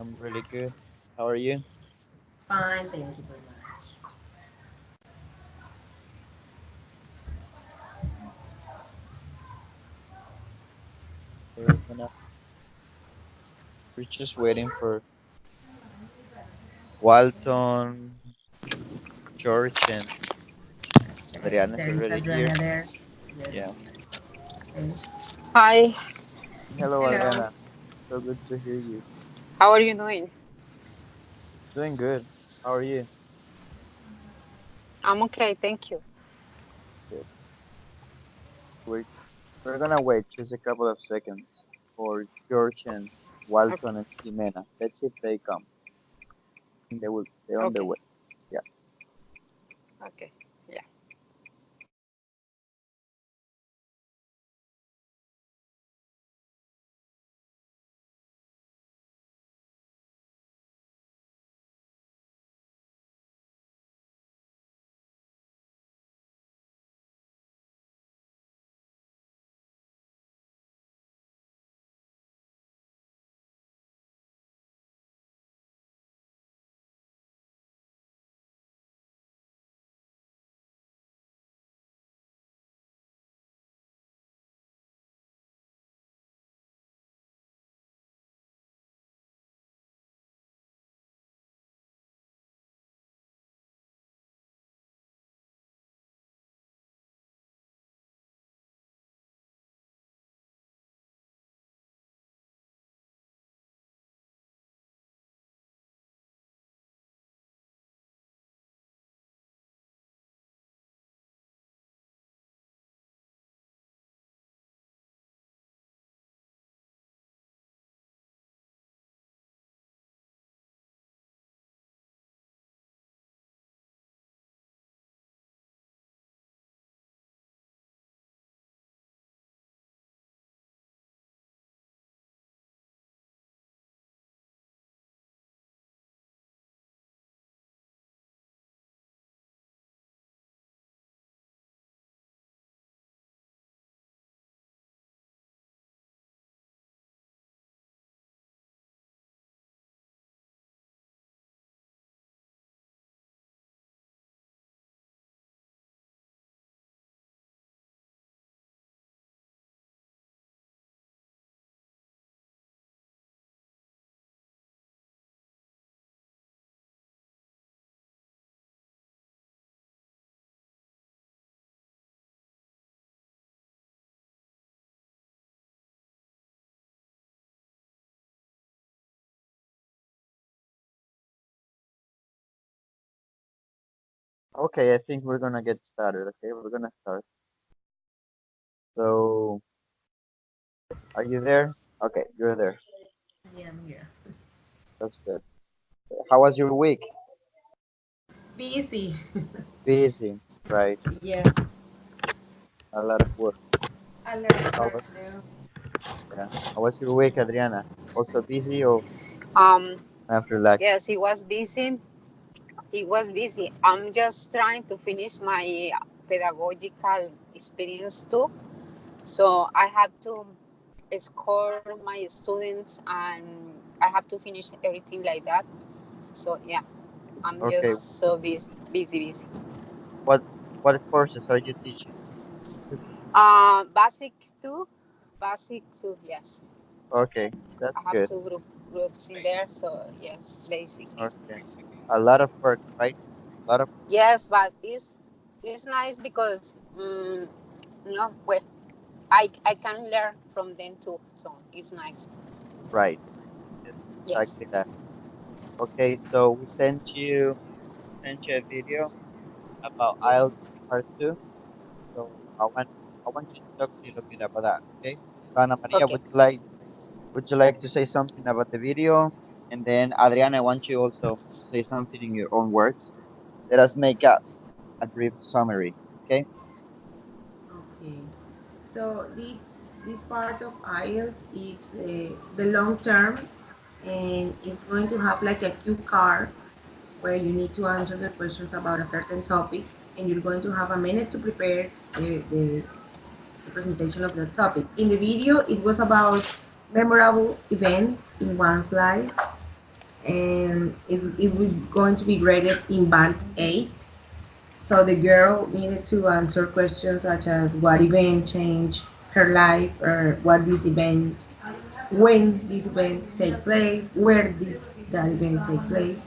I'm really good. How are you? Fine, thank you very much. We're gonna we're just waiting for Walton, George, and Adriana is There is already Adriana here. there. Yes. Yeah. Okay. Hi, Hello, Hello. Adriana. So good to hear you. how are you doing? Doing good. How are you? I'm okay, thank you. Good. We're we're gonna wait just a couple of seconds for George and Okay, Walton and Jimena. Let's see if they come. They're on their okay, way. Yeah. okay. Yeah. Okay, I think we're gonna get started. Okay, we're gonna start. So, are you there? Okay, you're there. Yeah, I'm here. That's good. How was your week? Busy. Busy, right? Yeah, A lot of work. a lot of How work was, to do. yeah. How was your week, Adriana? Also busy or Um, have relaxed? yes, he was busy. He was busy. I'm just trying to finish my pedagogical experience too. So I have to score my students and I have to finish everything like that. So yeah, I'm Okay. just so busy, busy, busy. What what courses are you teaching? Basic two, basic two. Yes, Okay, that's I have good. two groups in there. So yes, basic. Okay. A lot of work, right? A lot of Yes, but it's nice because well, I can learn from them too, so it's nice. right. Yes, Yes. exactly that. Okay, so we sent you a video about IELTS part two. So I want you to talk a little bit about that, okay? So Ana Maria, Okay. would you like to say something about the video? And then Adriana, I want you also to say something in your own words. Let us make a brief summary, okay? Okay. So this part of IELTS is the long term, and it's going to have like a cue card where you need to answer the questions about a certain topic, and you're going to have a minute to prepare the presentation of the topic. In the video, it was about memorable events in one's life. and it was going to be graded in band 8. So the girl needed to answer questions such as what event changed her life, or what this event, when this event take place, where did that event take place.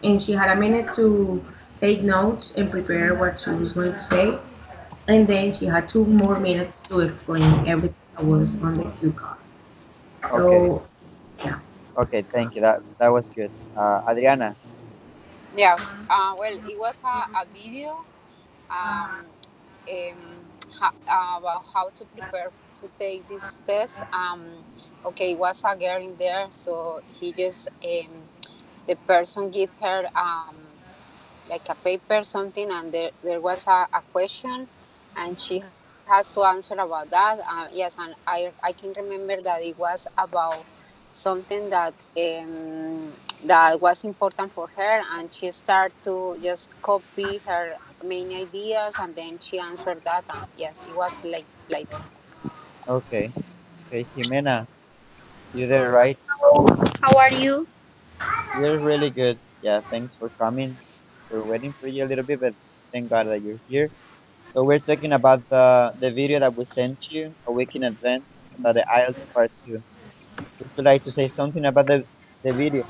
And she had a minute to take notes and prepare what she was going to say. And then she had 2 more minutes to explain everything that was on the cue card. Okay. So, yeah. Okay. Thank you. That was good. Adriana. Yes. Well, it was a video um, about how to prepare to take this test. Okay, it was a girl in there, so he just the person give her like a paper something, and there was a question, and she has to answer about that. Yes, and I can remember that it was about something that was important for her, and she started to just copy her main ideas, and then she answered that, and yes, it was like that. Okay. Okay. Jimena, you there, right? How are you? We're really good. Yeah. Thanks for coming. We're waiting for you a little bit, but thank God that you're here. So we're talking about the video that we sent you a week in advance about the IELTS part two. Would you like to say something about the video?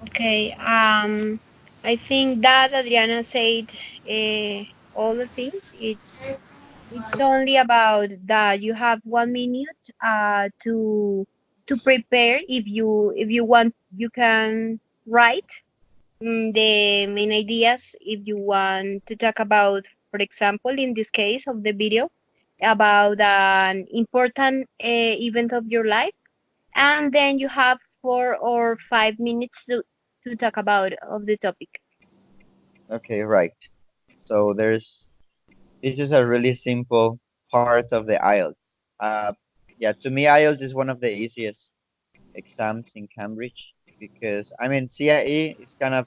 Okay. I think that Adriana said all the things. It's only about that you have 1 minute to prepare. If you want, you can write the main ideas. If you want to talk about, for example, in this case of the video, about an important event of your life, and then you have 4 or 5 minutes to talk about of the topic. Okay, right. So this is a really simple part of the IELTS. Uh, yeah, to me, IELTS is one of the easiest exams in Cambridge because I mean CIE is kind of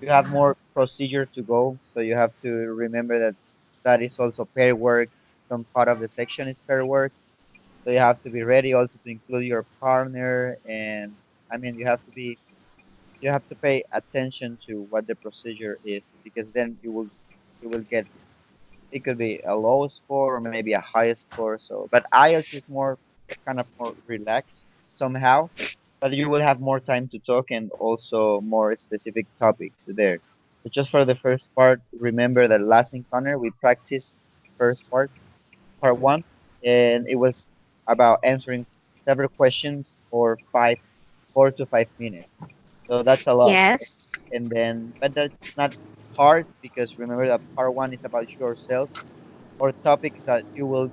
you have more procedure to go, so you have to remember that that is also pair work. Some part of the section is pair work, so you have to be ready also to include your partner, and I mean you have to pay attention to what the procedure is because then you will get it could be a low score or maybe a high score. So, but IELTS is more kind of more relaxed somehow, but you will have more time to talk and also more specific topics there. So just for the first part, remember that last encounter we practiced first part one, and it was about answering several questions for 4 to 5 minutes. So that's a lot. Yes. And then, but that's not hard because remember that part one is about yourself or topics that you will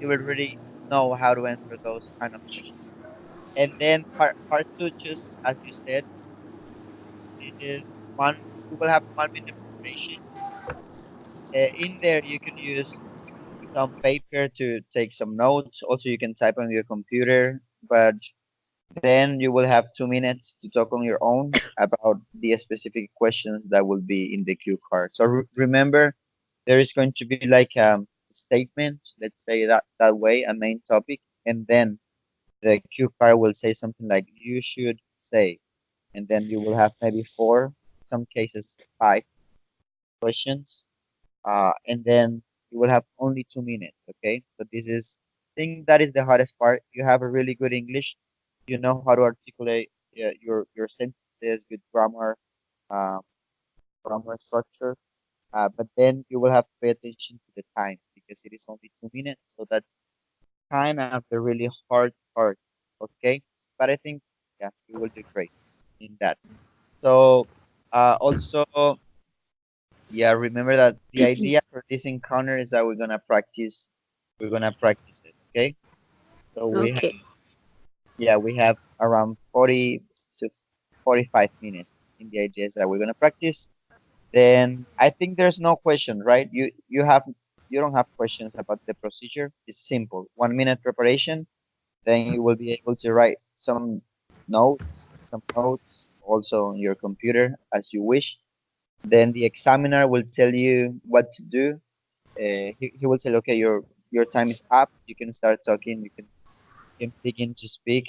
really know how to answer those kind of questions. And then part two, just as you said, this is one. You will have 1 minute preparation. In there, you can use some paper to take some notes. Also, you can type on your computer, but then you will have 2 minutes to talk on your own about the specific questions that will be in the cue card. So remember, there is going to be like a statement, let's say that way, a main topic, and then the cue card will say something like you should say, and then you will have maybe four, some cases five questions, and then you will have only 2 minutes. Okay, so this is I think that is the hardest part. You have a really good English, you know how to articulate your sentences, good grammar, uh, grammar structure, but then you will have to pay attention to the time because it is only 2 minutes. So that's kind of the really hard part. Okay. But I think, yeah, you will do great in that. So, also, yeah, remember that the idea for this encounter is that we're gonna practice it. Okay. So Okay. we have around 40 to 45 minutes in the ideas that we're gonna practice. Then I think there's no question, right? You don't have questions about the procedure. It's simple. 1 minute preparation. Then you will be able to write some notes also on your computer as you wish. Then the examiner will tell you what to do. He will tell, okay, your time is up. You can start talking. You can begin to speak,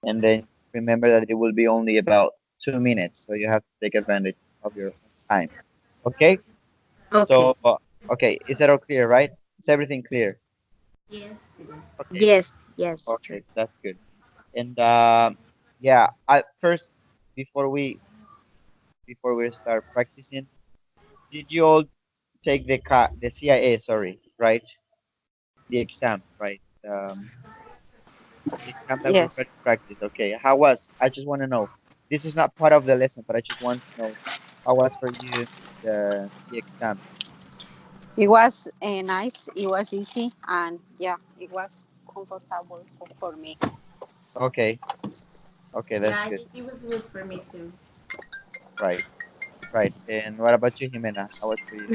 and then remember that it will be only about 2 minutes, so you have to take advantage of your own time. Okay? Okay. So, okay, is that all clear, right? Is everything clear? Yes, it is. Okay, Yes, yes, sure. okay, that's good. And yeah, I first before we start practicing, did you all take the CIA? Sorry, right? The exam, right? The exam that we're Yes. going to practice. Okay, how was? I just want to know. This is not part of the lesson, but I just want to know how was for you the exam. It was nice. It was easy, and yeah, it was comfortable for me. Okay, okay, Yeah, that's I good. think it was good for me too. Right, right. And what about you, Jimena? How was for you?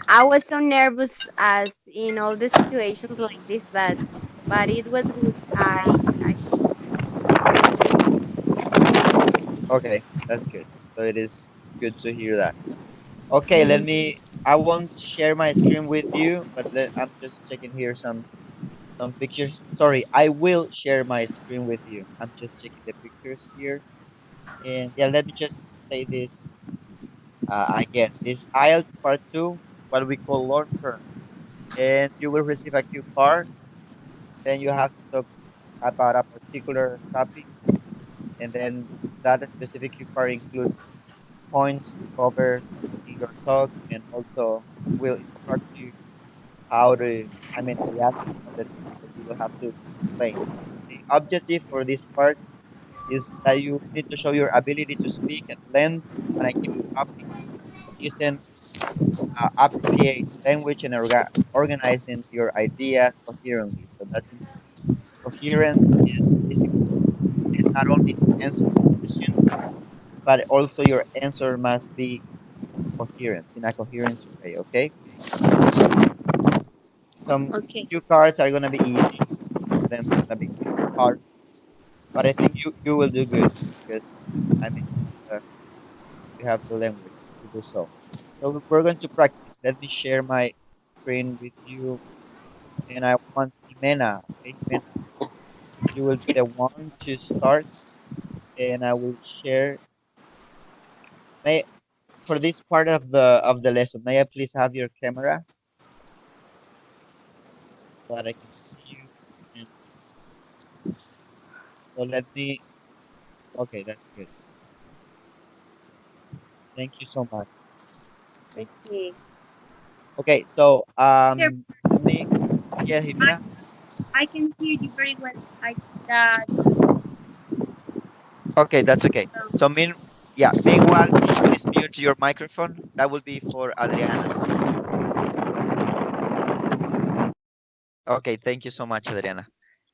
I was so nervous as in all the situations like this, but it was good. I Okay, that's good. So it is good to hear that. Okay, let Mhm. me. I won't share my screen with you, but I'm just checking here some pictures. Sorry, I will share my screen with you. I'm just checking the pictures here, and yeah, let me just say this again. This IELTS Part Two, what we call long term, and you will receive a cue card. Then you have to talk about a particular topic, and then that specific cue card includes points to cover in your talk, and also will instruct you how to, I mean, the aspects of the topic that you will have to explain. The objective for this part is that you need to show your ability to speak at length on a given topic, using appropriate language and organizing your ideas coherently. So that's important. Coherence is important. It's not only to answer questions, but also your answer must be coherent in a coherent way. Okay. Some Okay. cue cards are gonna be easy. Some of them are gonna be hard, but I think you will do good because I mean you have the language to do so. So we're going to practice. Let me share my screen with you, and I want Jimena. Okay, Jimena, you will be the one to start, and I will share. May for this part of the lesson, may I please have your camera so that I can see you? And so let me. Okay, that's good. Thank you so much. Thank you. Okay. Okay, so Here, let me. Yeah, Jimena. I can hear you very well. I think that Okay, that's okay. um, So yeah. Meanwhile, can you please mute your microphone? That will be for Adriana. Okay, thank you so much, Adriana.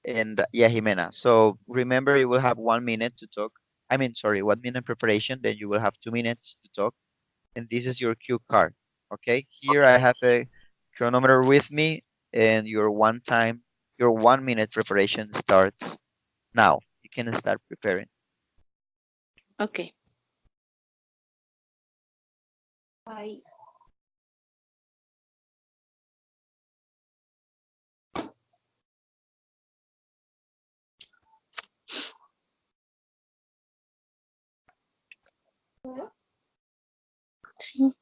And yeah, Jimena. So remember, you will have 1 minute to talk. I mean, sorry, 1 minute preparation. Then you will have 2 minutes to talk. And this is your cue card. Okay. Here I have a chronometer with me, and your 1 minute preparation starts now. You can start preparing. okay. I see.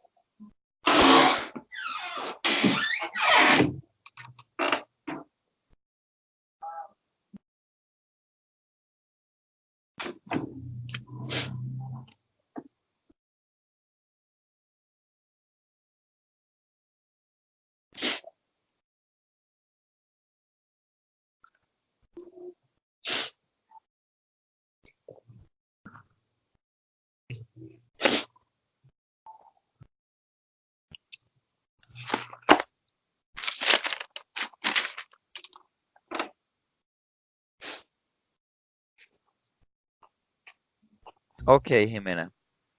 Okay, Jimena.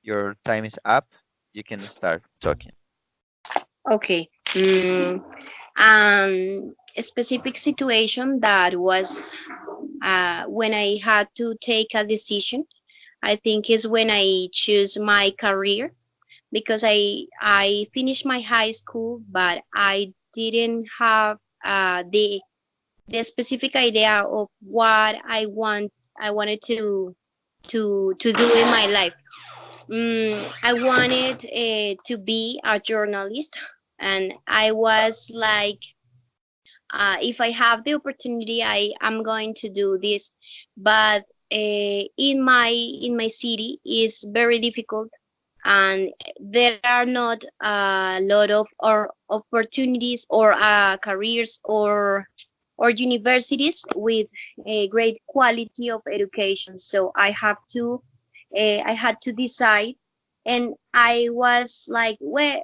Your time is up. You can start talking. Okay. A specific situation that was when I had to take a decision. I think is when I choose my career because I finished my high school, but I didn't have the specific idea of what I want I wanted to do in my life. I wanted to be a journalist, and I was like, if I have the opportunity, I am going to do this. But in my city is very difficult, and there are not a lot of or opportunities or careers or universities with a great quality of education. So I had to decide, and I was like, well,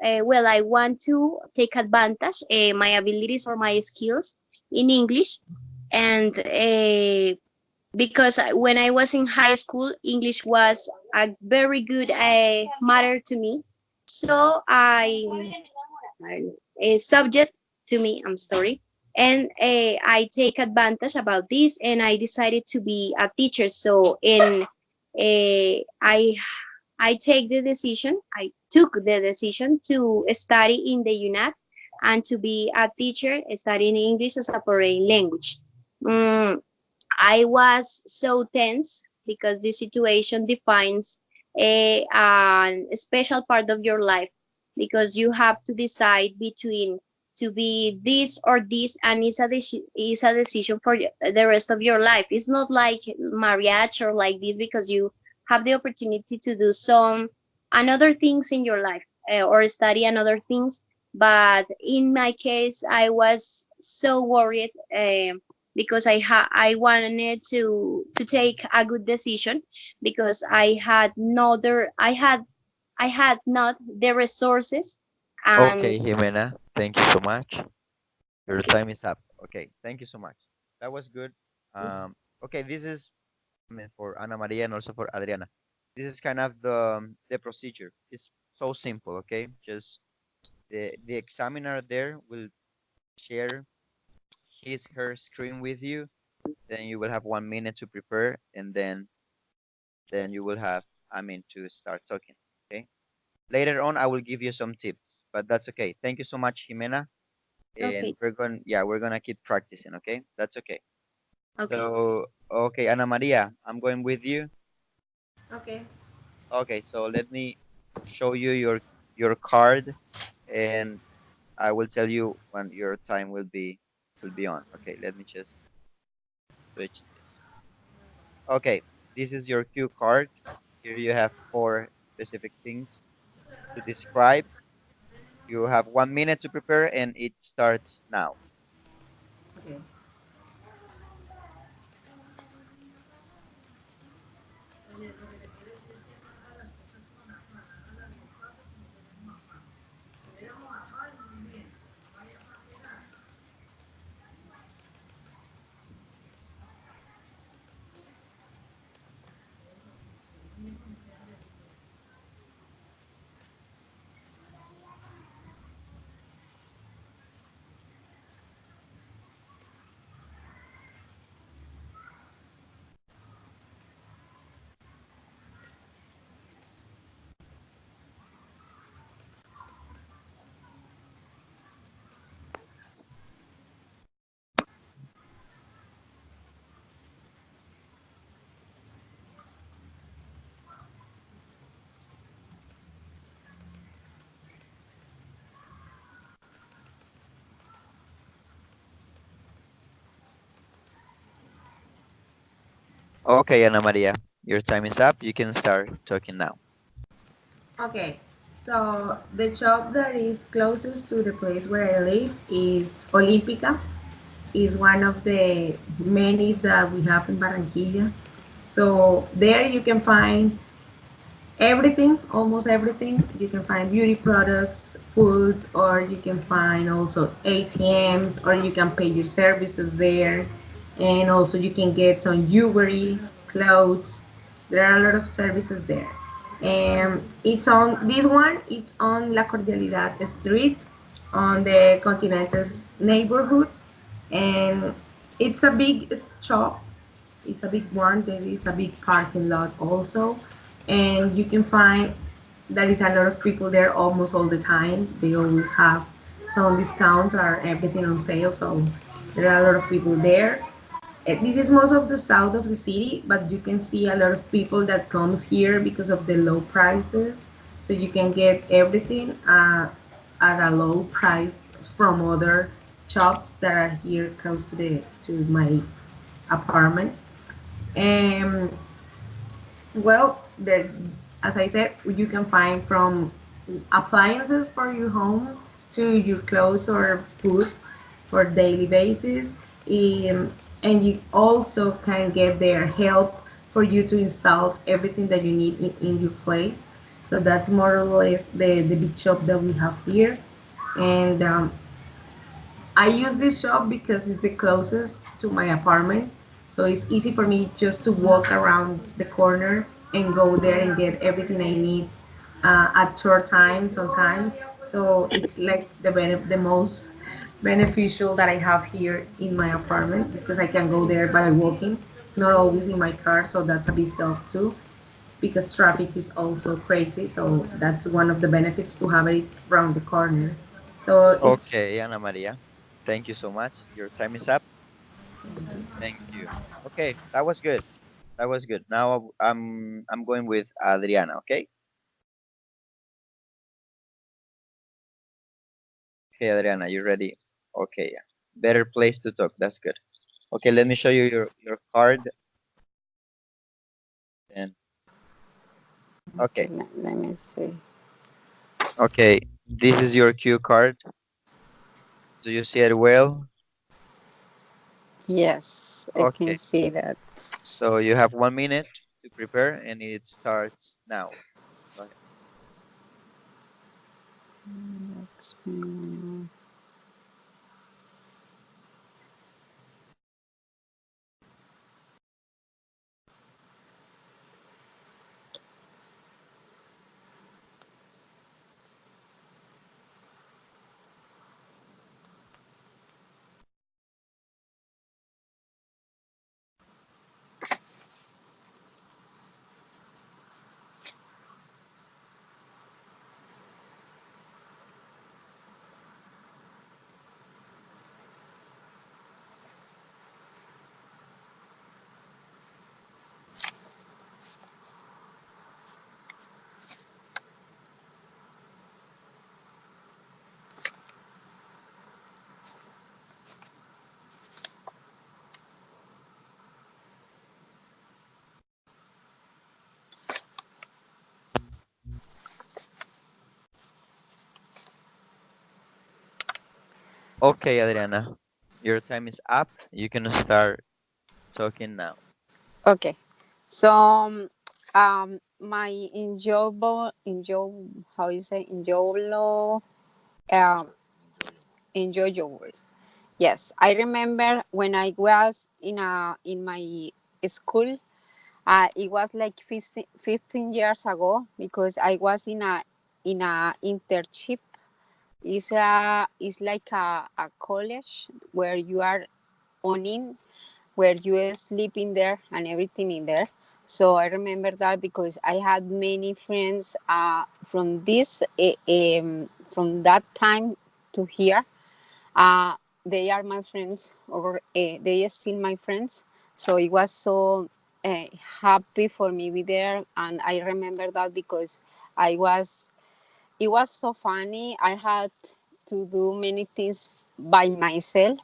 I want to take advantage my abilities or my skills in English, and because when I was in high school, English was a very good matter to me. So a subject to me. I'm sorry. And I take advantage about this, and I decided to be a teacher. So in I take the decision. I took the decision to study in the UNAT and to be a teacher studying English as a foreign language. Mm, I was so tense because this situation defines a special part of your life, because you have to decide between to be this or this, and it's a decision for the rest of your life. It's not like marriage or like this, because you have the opportunity to do some another things in your life, or study another things. But in my case, I was so worried. Because I wanted to take a good decision, because I had not the resources. And Okay, Jimena, thank you so much. Your okay, time is up. Okay, thank you so much. That was good. Okay, this is, I mean, for Ana Maria and also for Adriana. This is kind of the procedure. It's so simple. Okay, just the examiner there will share his her screen with you. Then you will have 1 minute to prepare, and then you will have, I mean, to start talking. Okay. Later on, I will give you some tips, but that's okay. Thank you so much, Jimena. And okay, we're gonna keep practicing. Okay, that's okay. okay, So, okay, Ana Maria, I'm going with you. Okay. Okay, so let me show you your card, and I will tell you when your time will be on. Okay, let me just switch this. Okay, this is your cue card. Here you have four specific things to describe. You have 1 minute to prepare, and it starts now. Okay. Okay, Ana Maria, your time is up. You can start talking now. Okay. So the shop that is closest to the place where I live is Olímpica. Is one of the many that we have in Barranquilla. So there you can find everything, almost everything. You can find beauty products, food, or you can find also ATMs, or you can pay your services there. And also you can get some jewelry, clothes. There are a lot of services there. And it's on this one, it's on La Cordialidad Street on the Continentes neighborhood. And it's a big shop, it's a big one. There is a big parking lot also, and you can find there is a lot of people there almost all the time. They always have some discounts or everything on sale, so there are a lot of people there. This is most of the south of the city, but you can see a lot of people that comes here because of the low prices. So you can get everything at a low price from other shops that are here close to my apartment. And well, as I said, you can find from appliances for your home to your clothes or food for daily basis. And you also can get their help for you to install everything that you need in your place. So that's more or less the big shop that we have here. And I use this shop because it's the closest to my apartment. So it's easy for me just to walk around the corner and go there and get everything I need at short time sometimes. So it's like the most beneficial that I have here in my apartment because I can go there by walking, not always in my car. So that's a big help too because traffic is also crazy. So that's one of the benefits to have it around the corner. So it's Okay, Ana Maria. Thank you so much. Your time is up. Thank you. Okay, that was good. That was good. Now I'm going with Adriana, okay? Okay, Adriana, you ready? Okay, yeah. Better place to talk. That's good. Okay, let me show you your card. And Okay, okay, let me see. okay. This is your cue card. Do you see it well? Yes, I can Okay. see that. So you have 1 minute to prepare, and it starts now. Go ahead. Okay, Adriana, your time is up. You can start talking now. Okay, so my how you say enjoyable, um, enjoyable. Yes, I remember when I was in my school. It was like 15 years ago because I was in a internship. It's like a college where you are on in, where you are sleeping there and everything in there. So I remember that because I had many friends from from that time to here. uh, they are my friends, or they are still my friends. So it was so uh, happy for me be there, and I remember that because I was. It was so funny. I had to do many things by myself.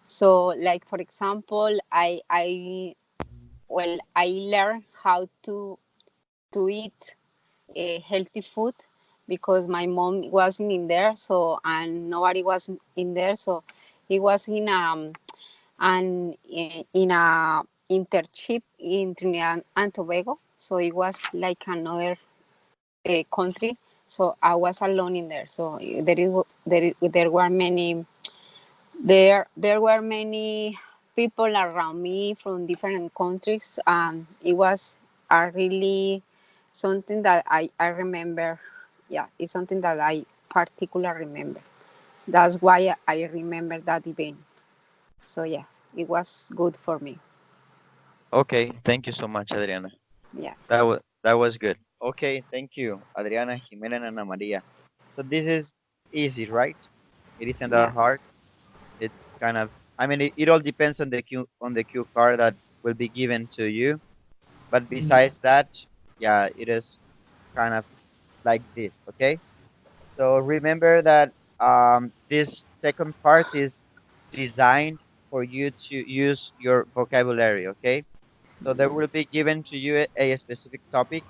So, like for example, I learned how to eat healthy food because my mom wasn't in there, so and nobody was in there, so he was in a internship in Trinidad and Tobago, so it was like another country. So I was alone in there. So there were many people around me from different countries, and it was a really something that I remember. Yeah, it's something that I particularly remember. That's why I remember that event. So yes, it was good for me. Okay, thank you so much, Adriana. Yeah. That was good. Okay, thank you, Adriana, Jimena, and Ana Maria. So this is easy, right? It isn't that hard. Yes. It's kind of I mean, it all depends on the cue card that will be given to you. But besides that, yeah, it is kind of like this. Okay. So remember that this second part is designed for you to use your vocabulary. Okay. So there will be given to you a specific topic.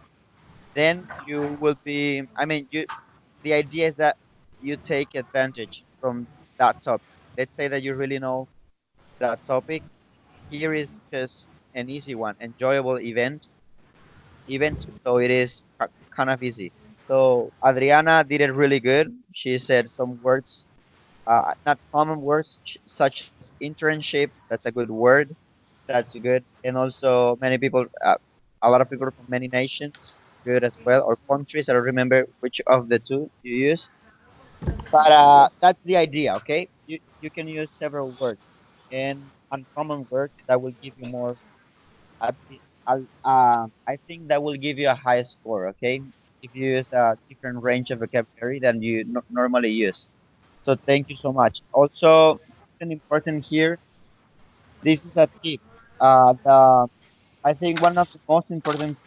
Then you will be. I mean, you. The idea is that you take advantage from that topic. Let's say that you really know that topic. Here is just an easy one, enjoyable event. So it is kind of easy. So Adriana did it really good. She said some words, not common words, such as internship. That's a good word. That's good. And also many people, a lot of people from many nations, good as well, or countries. I don't remember which of the two you use. But that's the idea, okay? You can use several words and uncommon words that will give you more. I think that will give you a high score, okay? If you use a different range of vocabulary than you normally use. So thank you so much. Also, something important here. This is a tip. I think one of the most important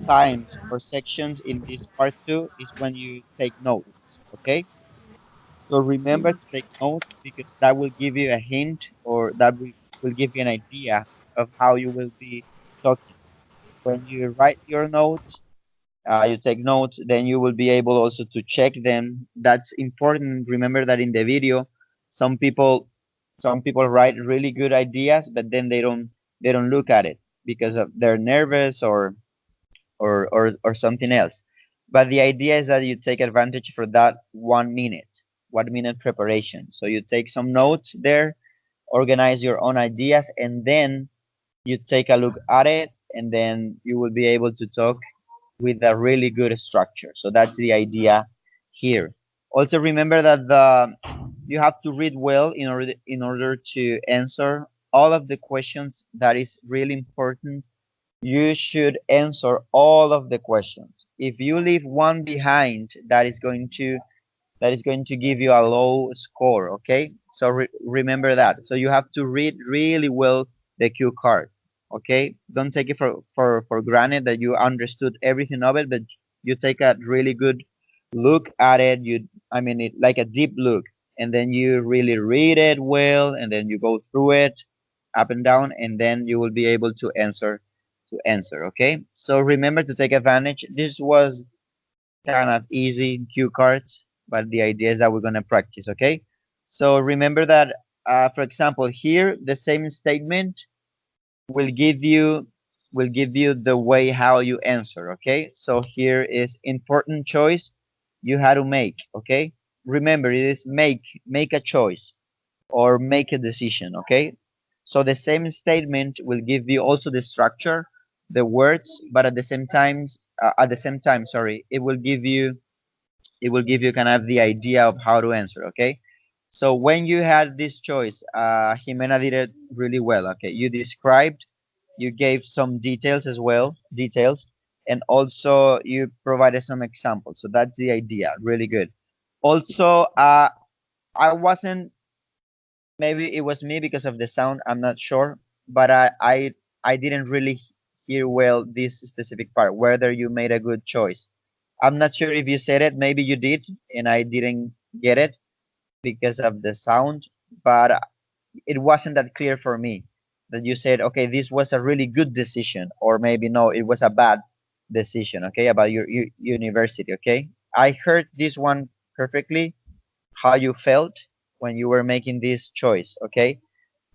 times or sections in this part two is when you take notes, okay? So remember to take notes because that will give you a hint or that will give you an idea of how you will be talking. When you write your notes, you take notes, then you will be able also to check them. That's important. Remember that in the video, some people some people write really good ideas, but then they don't look at it because of they're nervous or something else. But the idea is that you take advantage for that 1 minute preparation. So you take some notes there, organize your own ideas, and then you take a look at it, and then you will be able to talk with a really good structure. So that's the idea here. Also remember that you have to read well in order to answer all of the questions. That is really important. You should answer all of the questions. If you leave one behind, that is going to give you a low score. Okay, so remember that. So you have to read really well the cue card. Okay, don't take it for granted that you understood everything of it, but you take a really good look at it. I mean it like a deep look, and then you really read it well, and then you go through it up and down, and then you will be able to answer. Okay, so remember to take advantage. This was kind of easy cue cards, but the idea is that we're going to practice. Okay, so remember that, for example, here the same statement will give you the way how you answer. Okay, so here is important choice you had to make. Okay, remember it is make a choice or make a decision. Okay, so the same statement will give you also the structure, the words, but at the same time, sorry, it will give you kind of the idea of how to answer. Okay, so when you had this choice, Jimena did it really well. Okay, you described, you gave some details as well, and also you provided some examples. So that's the idea. Really good. Also, I wasn't. Maybe it was me because of the sound. I'm not sure, but I didn't really hear well this specific part. Whether you made a good choice. I'm not sure if you said it. Maybe you did, and I didn't get it because of the sound. But it wasn't that clear for me that you said, okay, this was a really good decision, or maybe no, it was a bad decision. Okay, about your university. Okay, I heard this one perfectly, how you felt when you were making this choice. Okay,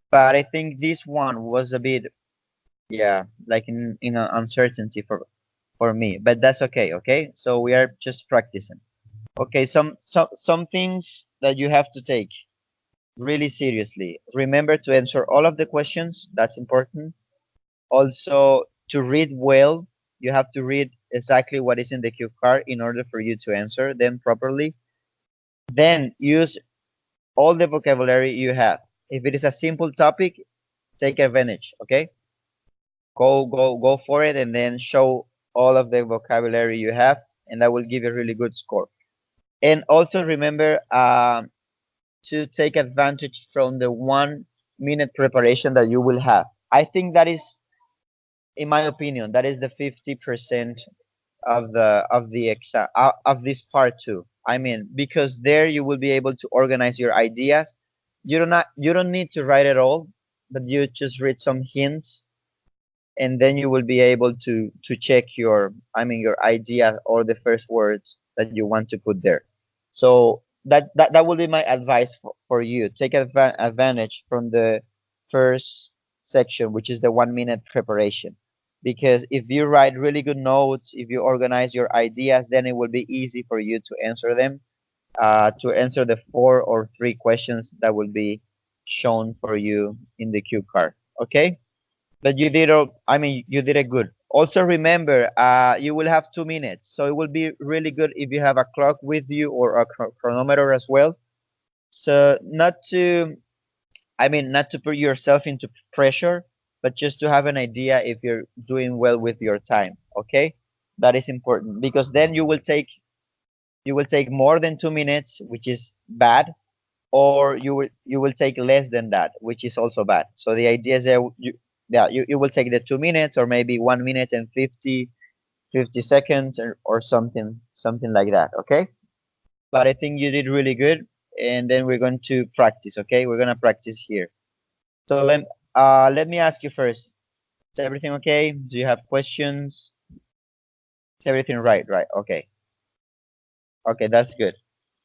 but I think this one was a bit, yeah, like in an uncertainty for me, but that's okay. Okay, so we are just practicing. Okay, some things that you have to take really seriously. Remember to answer all of the questions. That's important. Also, to read well, you have to read exactly what is in the cue card in order for you to answer them properly. Then use all the vocabulary you have. If it is a simple topic, take advantage. Okay, go for it, and then show all of the vocabulary you have, and that will give you a really good score. And also remember, to take advantage from the 1 minute preparation that you will have. I think that is, in my opinion, that is the 50% of the exam of this part two. I mean, because there you will be able to organize your ideas. You don't need to write it all, but you just read some hints, and then you will be able to check your, I mean, your idea or the first words that you want to put there. So that will be my advice for you. Take advantage from the first section, which is the 1 minute preparation, because if you write really good notes, if you organize your ideas, then it will be easy for you to answer them, to answer the 4 or 3 questions that will be shown for you in the cue card. Okay, but you did I mean, you did it good. Also remember, you will have 2 minutes, so it will be really good if you have a clock with you or a chronometer as well. So not to, I mean, not to put yourself into pressure, but just to have an idea if you're doing well with your time. Okay, that is important, because then you will take more than 2 minutes, which is bad, or you will take less than that, which is also bad. So the idea is that you will take the 2 minutes, or maybe 1 minute and 50 seconds, or something like that. Okay, but I think you did really good, and then we're going to practice. Okay, we're gonna practice here. So let me ask you first, is everything okay? Do you have questions? Is everything right? Right, okay. Okay, that's good.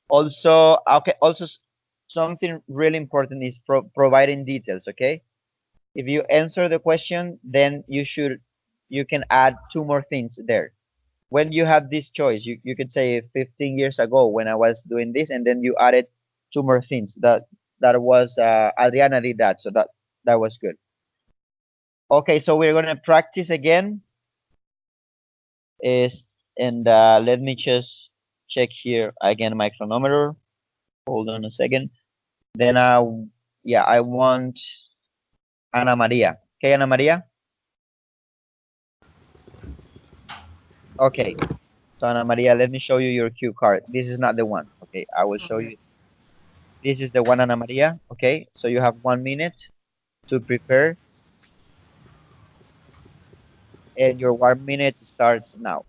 Also, okay, also something really important is providing details. Okay, if you answer the question, then you can add 2 more things there. When you have this choice, you could say 15 years ago when I was doing this, and then you added 2 more things. That was Adriana did that, so that was good. Okay, so we're gonna practice again. Is and let me just check here again my chronometer. Hold on a second. Then yeah, I want Ana Maria. Okay, Ana Maria. Okay, so Ana Maria, let me show you your cue card. This is not the one. Okay, I will show Okay. you. This is the one, Ana Maria. Okay, so you have 1 minute to prepare, and your 1 minute starts now.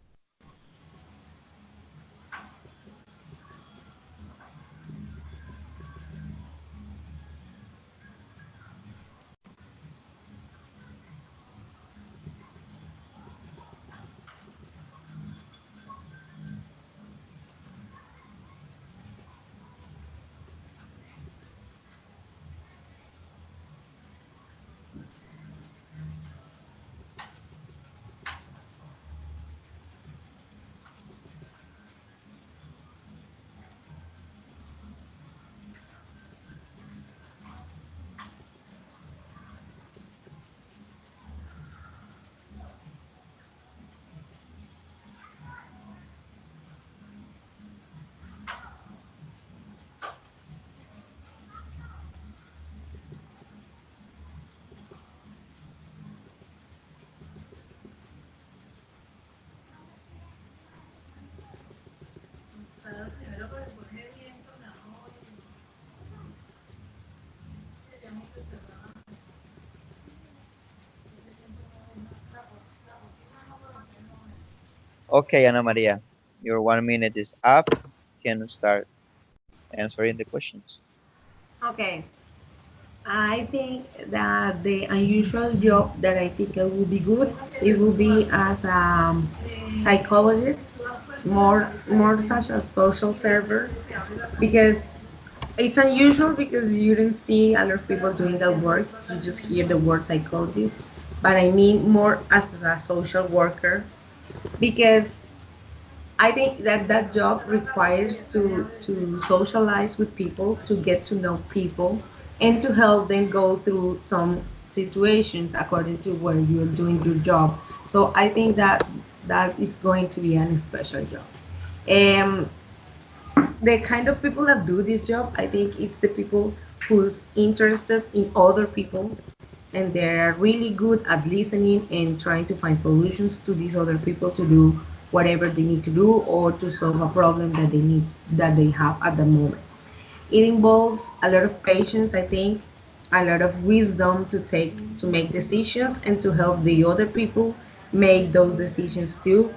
Okay, Ana Maria, your 1 minute is up. You can start answering the questions. Okay. I think that the unusual job that I think it will be good, it will be as a psychologist, more such a social server, because it's unusual because you don't see other people doing that work. You just hear the word psychologist, but I mean more as a social worker, because I think that that job requires to socialize with people, to get to know people, and to help them go through some situations according to where you're doing your job. So I think that that is going to be a special job. Um, the kind of people that do this job, I think it's the people who's interested in other people, and they're really good at listening and trying to find solutions to these other people to do whatever they need to do or to solve a problem that they have at the moment. It involves a lot of patience, I think, a lot of wisdom to make decisions and to help the other people make those decisions too.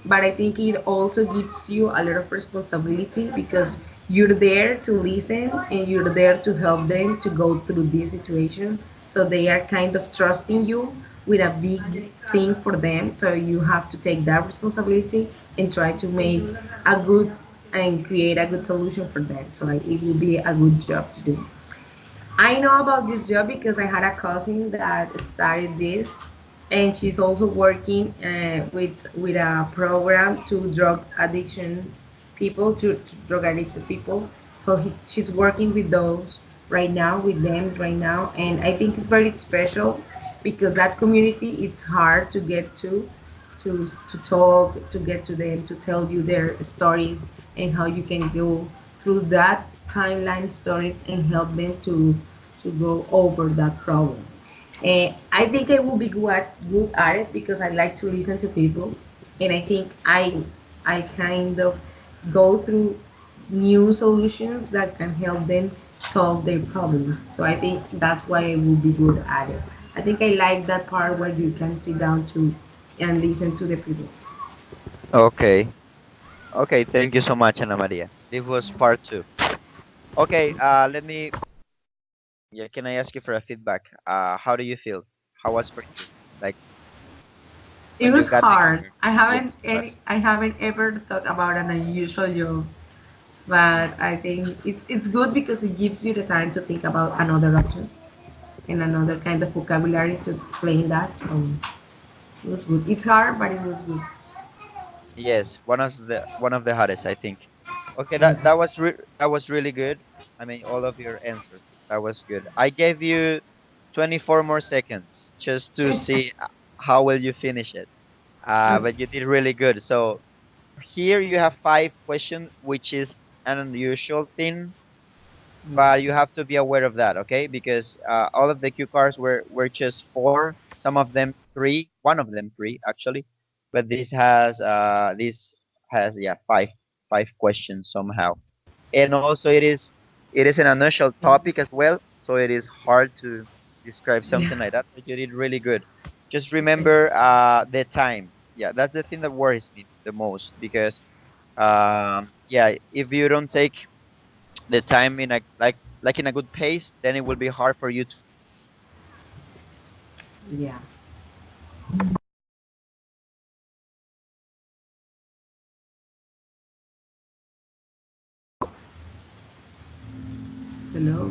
But I think it also gives you a lot of responsibility because you're there to listen and you're there to help them to go through this situation. So they are kind of trusting you with a big thing for them. So you have to take that responsibility and try to make a good and create a good solution for them. So it will be a good job to do. I know about this job because I had a cousin that started this, and she's also working with a program to drug addiction people, to drug addicted people. So she's working with those right now, with them right now, and I think it's very special because that community it's hard to get to talk, to get to them, to tell you their stories and how you can go through that timeline stories and help them to go over that problem. And I think I will be good at it because I like to listen to people, and I think I kind of go through new solutions that can help them solve their problems. So I think that's why I will be good at it. I think I like that part where you can sit down to and listen to the people. Okay. Okay. Thank you so much, Ana Maria. This was part two. Okay. Let me. Yeah. Can I ask you for a feedback? How do you feel? How was for you? Like It when you was got the hard. cure? Yes, it was. I haven't ever thought about an unusual job, but I think it's good because it gives you the time to think about another options and another kind of vocabulary to explain that. So it was good. It's hard, but it was good. Yes, one of the hardest, I think. Okay, Yeah. that was really good. I mean, all of your answers. That was good. I gave you 24 more seconds just to see how will you finish it. But you did really good. So here you have 5 questions, which is an unusual thing, but you have to be aware of that, okay? Because all of the cue cards were just four, some of them three, one of them three actually, but this has yeah five questions somehow, and also it is an unusual topic as well, so it is hard to describe Yeah. something like that. But you did really good. Just Okay. remember the time. Yeah, that's the thing that worries me the most because yeah, if you don't take the time in a like in a good pace, then it will be hard for you to. Yeah. Hello.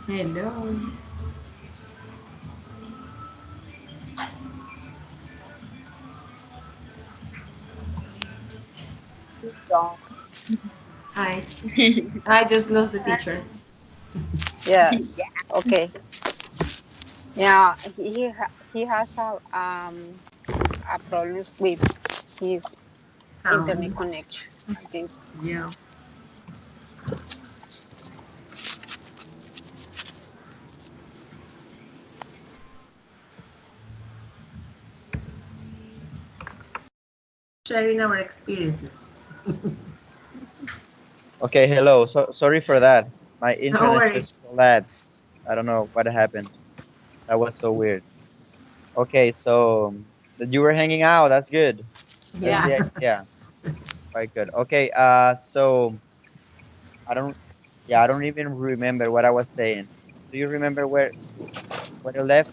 Hello. So, Hi. I just lost the teacher. yes. Okay. Yeah, he has a problems with his internet Sound. connection. I think so. Yeah. Sharing our experiences. Okay, hello. So sorry for that. My No internet worries. just collapsed. I don't know what happened. That was so weird. Okay, so that you were hanging out. That's good. That's Yeah. the idea. Quite good. Okay. So I don't. Yeah, I don't even remember what I was saying. Do you remember where you left,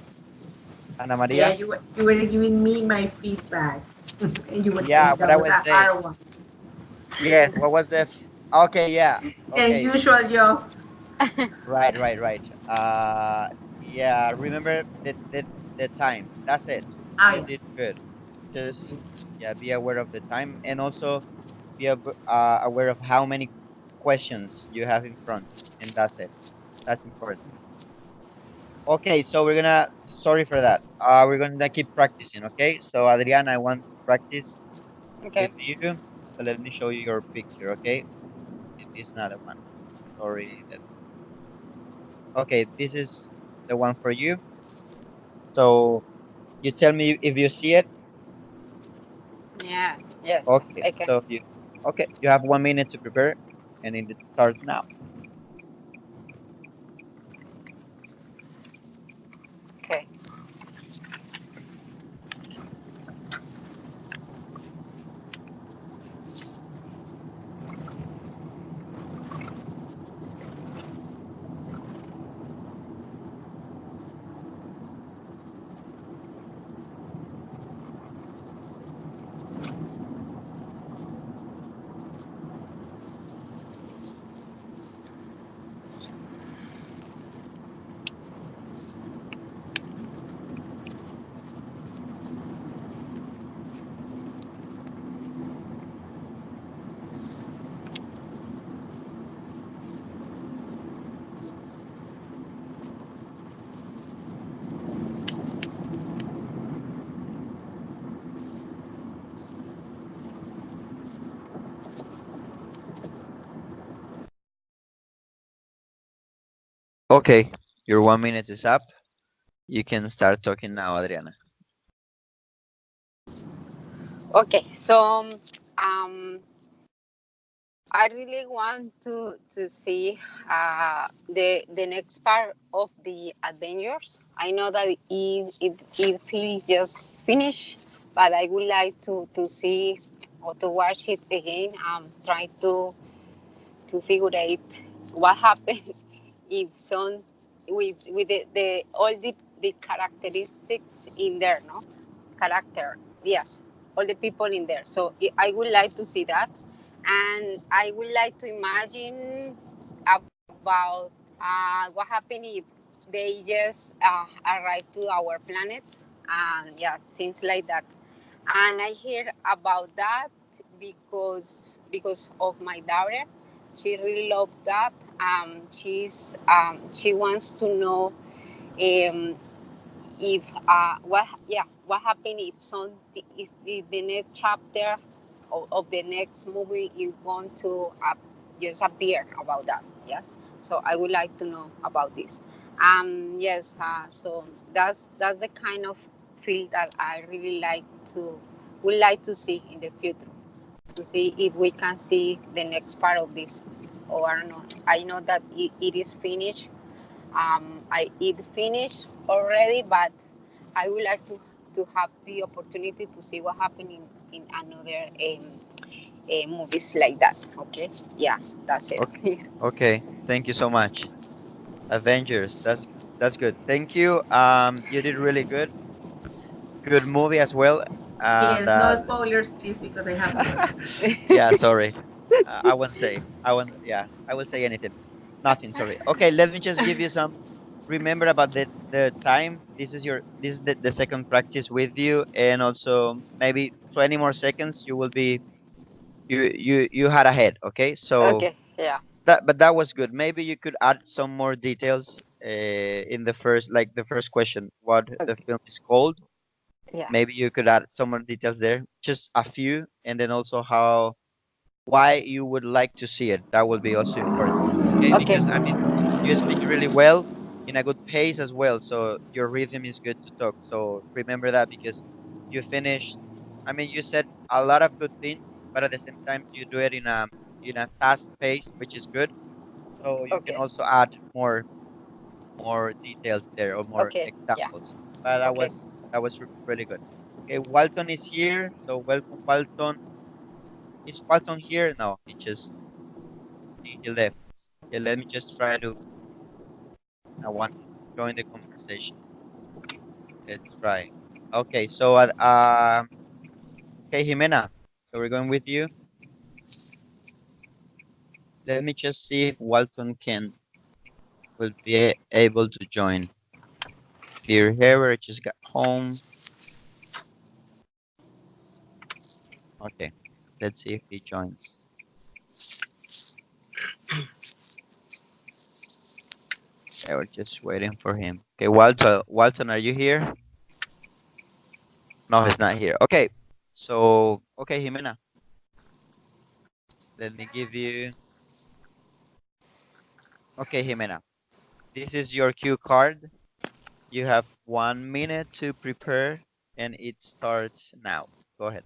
Ana Yeah, Maria? you were giving me my feedback, and you were Yeah, saying what that I was was a saying. hard one. Yes. What was the? Okay. Yeah. The Okay. unusual job. Right, right, right. Yeah, remember the time. That's it. Oh You yeah. did good. Just yeah, be aware of the time and also be aware of how many questions you have in front, and that's it. That's important. Okay, so we're gonna sorry for that. We're gonna keep practicing. Okay, so Adriana, I want to practice Okay. with you. So let me show you your picture. Okay, it is not a one. Sorry. Okay, this is the one for you. So You tell me if you see it. Yeah. Yes, Okay, I can. so you have 1 minute to prepare, and it starts now. Okay. Okay, your 1 minute is up. You can start talking now, Adriana. Okay. So um, I really want to see the next part of the Avengers. I know that it feels just finished, but I would like to see or to watch it again. Trying to figure out what happened if some with the all the characteristics in there, no character, yes, all the people in there. So I would like to see that, and I would like to imagine about what happened if they just arrive to our planet, and yeah, things like that. And I hear about that because of my daughter. She really loves that. She wants to know um, if what happened if if the next chapter of the next movie is going to just appear about that. Yes, so I would like to know about this. Yes, so that's the kind of field that I really like to would like to see in the future, to see if we can see the next part of this, or I don't know. I know that it is finished. I it finished already, but I would like to have the opportunity to see what happened in another movies like that. Okay, yeah, that's it. Okay, okay. Thank you so much. Avengers. That's good. Thank you. You did really good. Good movie as well. And Yes, no spoilers, please, because I haven't watched yeah, sorry. I won't say. I won't. Yeah, I will say anything. Nothing. Sorry. Okay, let me just give you some. Remember about the time. This is the second practice with you, and also maybe 20 more seconds. You will be you had ahead. Okay, so Okay, yeah, that was good. Maybe you could add some more details in the first, like the first question, what the okay, film is called. yeah, Maybe you could add some more details there, just a few, and then also how why you would like to see it. That will be also important. Okay, okay, because I mean, you speak really well in a good pace as well, so your rhythm is good to talk. So remember that because you finished. I mean, you said a lot of good things, but at the same time, you do it in a fast pace, which is good. So you can okay, also add more details there or more okay, yeah, examples. But okay, that was really good. Okay, Walton is here, so welcome, Walton. Is Walton here? No, he left. Okay, let me just try to. I want to join the conversation. Let's try. Okay, so okay, Jimena. So we're going with you. Let me just see if Walton can will be able to join. Dear Harry just got home. Okay, let's see if he joins. Okay, we're just waiting for him. Okay, Walton, are you here? No, he's not here. Okay, so okay, Jimena. Let me give you. Okay, Jimena. This is your cue card. You have 1 minute to prepare and it starts now. Go ahead.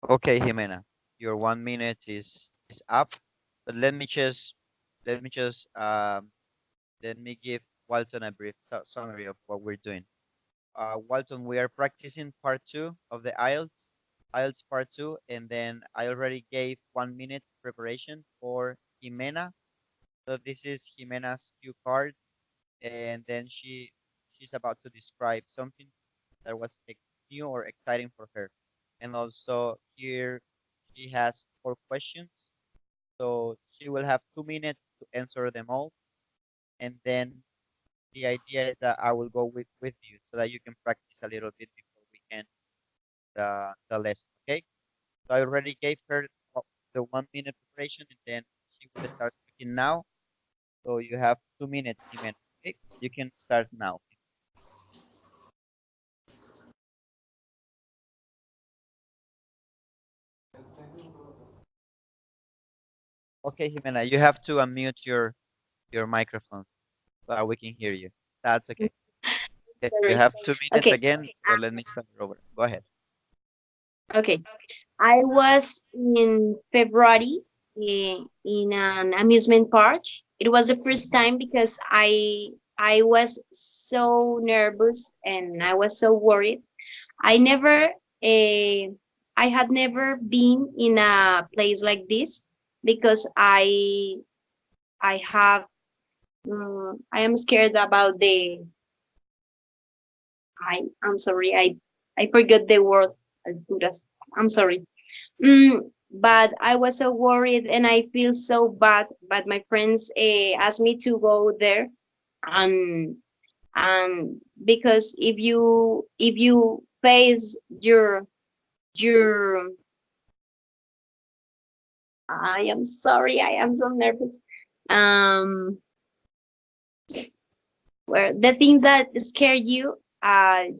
Okay, Jimena, your 1 minute is up. But let me just let me give Walton a brief summary of what we're doing. Walton, we are practicing part two of the IELTS part two, and then I already gave 1 minute preparation for Jimena. So this is Jimena's cue card, and then she's about to describe something that was new or exciting for her. And also here she has 4 questions. So she will have 2 minutes to answer them all. And then the idea is that I will go with you so that you can practice a little bit before we end the lesson. Okay. So I already gave her the 1 minute preparation, and then she will start speaking now. So you have 2 minutes, Jimena. Okay. You can start now. Okay, Jimena, you have to unmute your microphone so that we can hear you. That's okay. Okay, you Sorry. have 2 minutes Okay. again, so let me start over. Go ahead. Okay. I was in February in an amusement park. It was the first time because I was so nervous and I was so worried. I never I had never been in a place like this because I have I am scared about the I'm sorry I forgot the word alturas. I'm sorry. But I was so worried and I feel so bad. But my friends asked me to go there, and because if you face your I am sorry, I am so nervous. Um, where the things that scare you, I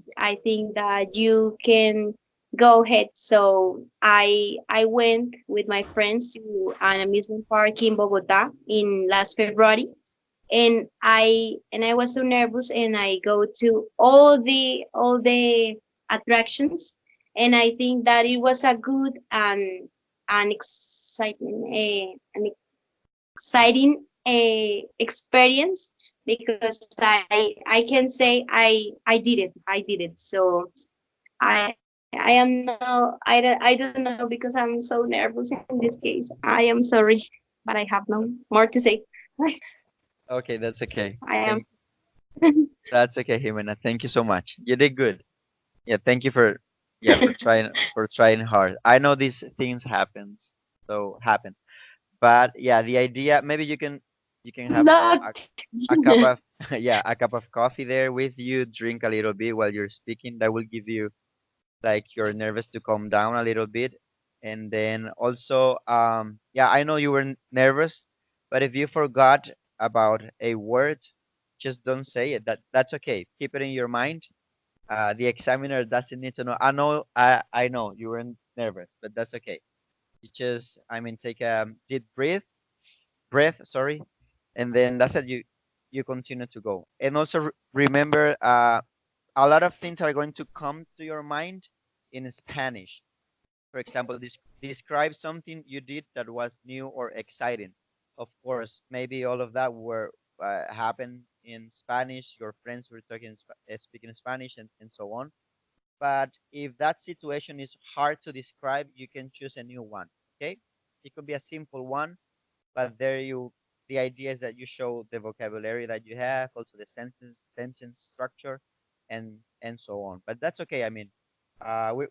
think that you can go ahead. So I went with my friends to an amusement park in Bogota in last February, and I was so nervous, and I go to all the attractions, and I think that it was a good and an excitement an exciting experience because I can say I did it. So I am no I don't know because I'm so nervous in this case. I am sorry, but I have no more to say. Okay, that's okay. I am. That's okay, Jimena. Thank you so much. You did good. Yeah, thank you for yeah for trying hard. I know these things happen. But yeah, the idea maybe you can have Not. a cup of yeah, a cup of coffee there with you, drink a little bit while you're speaking. That will give you like you're nervous to calm down a little bit. And then also yeah, I know you were nervous, but if you forgot about a word, just don't say it. That's okay. Keep it in your mind. The examiner doesn't need to know. I know you were nervous, but that's okay. You just, I mean, take a deep breath, sorry, and then that's it. You continue to go, and also remember, a lot of things are going to come to your mind in Spanish. For example, describe something you did that was new or exciting. Of course, maybe all of that were happened in Spanish, your friends were speaking Spanish, and so on. But if that situation is hard to describe, you can choose a new one. Okay, it could be a simple one, but the idea is that you show the vocabulary that you have, also the sentence structure, and so on. But that's okay. I mean,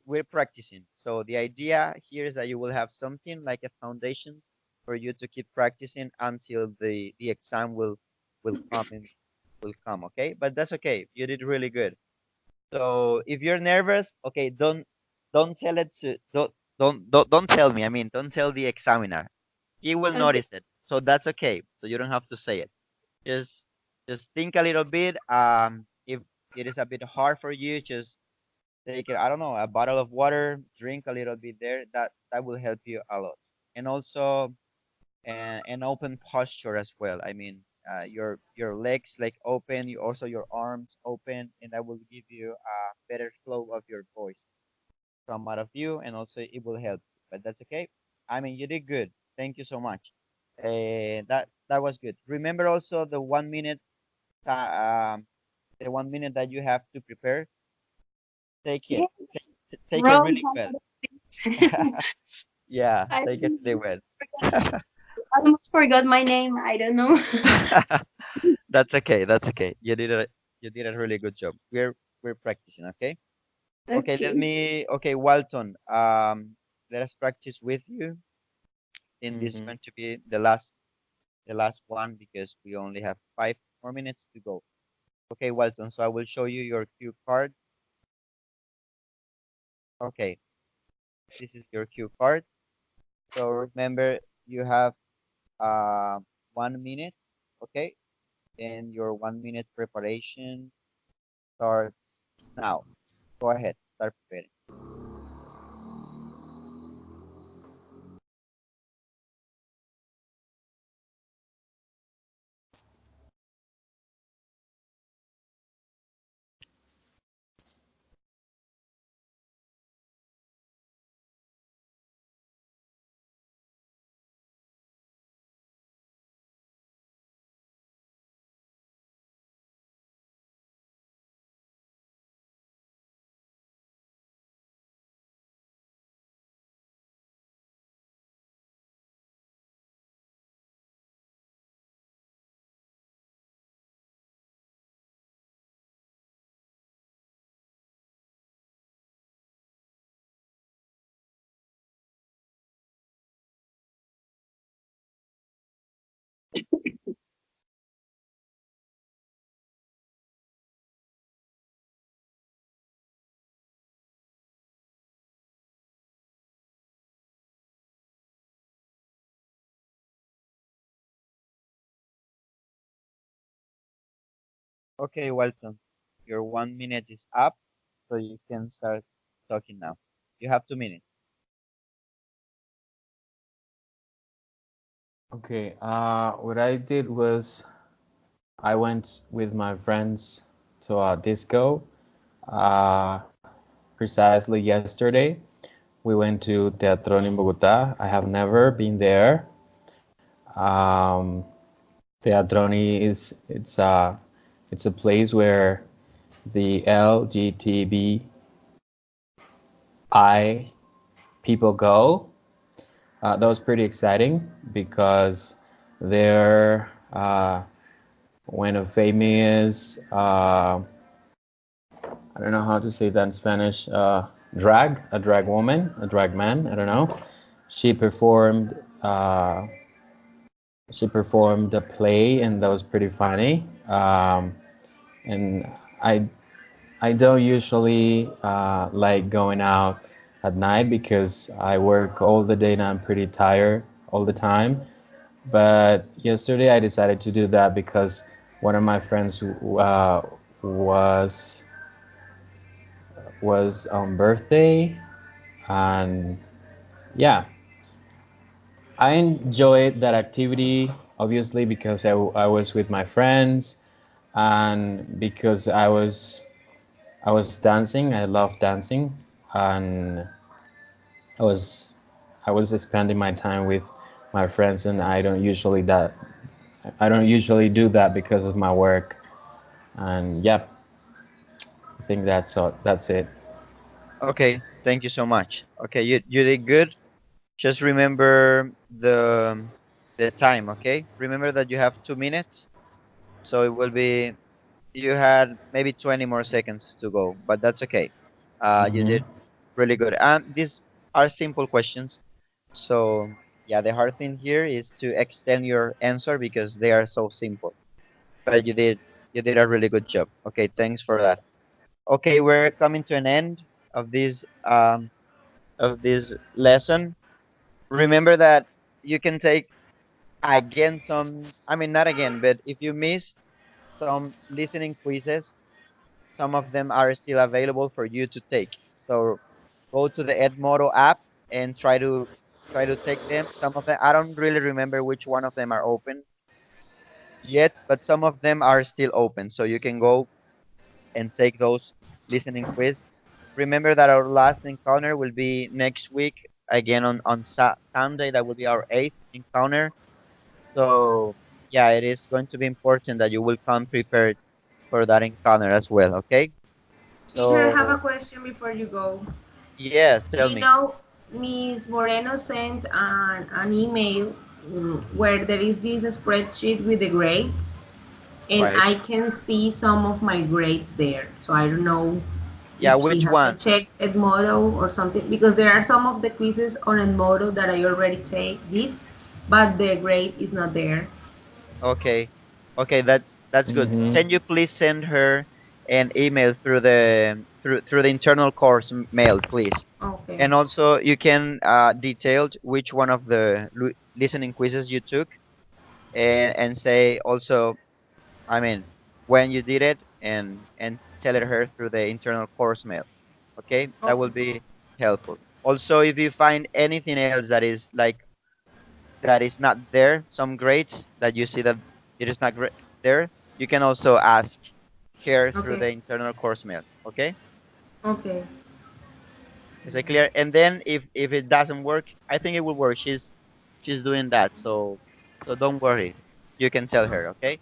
we're practicing. So the idea here is that you will have something like a foundation for you to keep practicing until the exam will come in will come. Okay, but that's okay. You did really good. So if you're nervous, okay, don't tell it to don't tell me. I mean, don't tell the examiner. He will Okay. notice it. So that's okay. So you don't have to say it. Just just think a little bit. If it is a bit hard for you, just take it, I don't know, a bottle of water, drink a little bit there. That will help you a lot. And also an open posture as well. I mean, your legs like open, you also your arms open, and that will give you a better flow of your voice come out of you, and also it will help. But that's okay. I mean, you did good. Thank you so much. That was good. Remember also the 1 minute that you have to prepare. Take it. Yeah, Take it wrong really well. number of things. Yeah, I take it really well. almost forgot my name. I don't know. That's okay. That's okay. You did a really good job. We're practicing, okay? Okay, Okay. okay, Walton. Let us practice with you. And this is Mm-hmm. going to be the last one because we only have 5 more minutes to go. Okay, Walton. So I will show you your cue card. Okay, this is your cue card. So remember, you have uh 1 minute. Okay, and your 1 minute preparation starts now. Go ahead, start preparing. Okay, Walton, your 1 minute is up, so you can start talking now. You have 2 minutes. Okay. What I did was I went with my friends to a disco. Uh, Precisely yesterday, we went to Teatron in Bogota. I have never been there. Um, Teatroni it's a place where the LGTBI people go. That was pretty exciting because they're when a famous I don't know how to say that in Spanish, a drag woman, a drag man, I don't know. She performed uh, she performed a play, and that was pretty funny. And I I don't usually like going out at night because I work all the day and I'm pretty tired all the time. But yesterday I decided to do that because one of my friends was on birthday, and yeah, I enjoyed that activity obviously because I was with my friends, and because I was dancing. I love dancing, and I was I was spending my time with my friends, and I don't usually do that because of my work. And yeah, I think that's all. That's it. Okay, thank you so much. Okay, you did good. Just remember the time, okay? Remember that you have 2 minutes, so it will be you had maybe 20 more seconds to go, but that's okay. You Hmm. did really good. And these are simple questions. So yeah, the hard thing here is to extend your answer because they are so simple. But you did a really good job. Okay, thanks for that. Okay, we're coming to an end of this lesson. Remember that you can take again some, I mean not again, but if you missed some listening quizzes, some of them are still available for you to take. So go to the Edmodo app and try to take them. Some of them I don't really remember which one of them are open yet, but some of them are still open. So you can go and take those listening quiz. Remember that our last encounter will be next week again on Sunday. That will be our eighth encounter. So yeah, it is going to be important that you will come prepared for that encounter as well. Okay. Teacher, I have a So question before you go. yes, tell You me. know, Miss Moreno sent an email where there is this spreadsheet with the grades, and Right. I can see some of my grades there. So I don't know Yeah, if she which hasn't one? checked Edmodo or something, because there are some of the quizzes on Edmodo that I already did, but the grade is not there. Okay. Okay, that's good. Hmm. Can you please send her an email through the internal course mail, please? Okay. And also you can detail which one of the listening quizzes you took and say also, I mean, when you did it and tell it her through the internal course mail. Okay? That will Okay. be helpful. Also, if you find anything else that is like that is not there, some grades that you see that it is not there, you can also ask her through Okay. the internal course mail. Okay? Okay. Is it clear? And then if it doesn't work, I think it will work. She's doing that, so don't worry. You can tell her. Okay?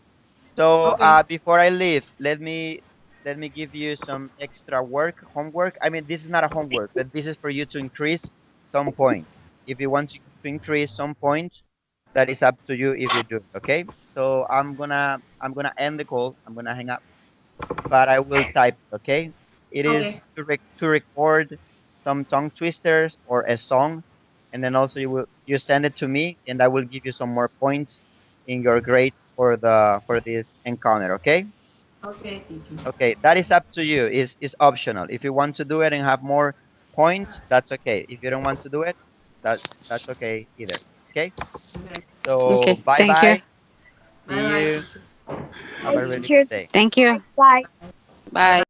So Okay. before I leave, let me give you some extra homework. I mean, this is not a homework, but this is for you to increase some points. If you want to increase some points, that is up to you if you do it. Okay. So I'm gonna end the call. I'm gonna hang up, but I will type. Okay. It Okay. is to record some tongue twisters or a song, and then also you send it to me, and I will give you some more points in your grades for this encounter. Okay. Okay, teacher. Okay, that is up to you. Is optional. If you want to do it and have more points, that's okay. If you don't want to do it, that's okay either. Okay. Okay. So Okay, bye thank you. bye. Bye See bye, you. teacher. Have Bye, a really teacher. good day. Thank you. Bye. Bye.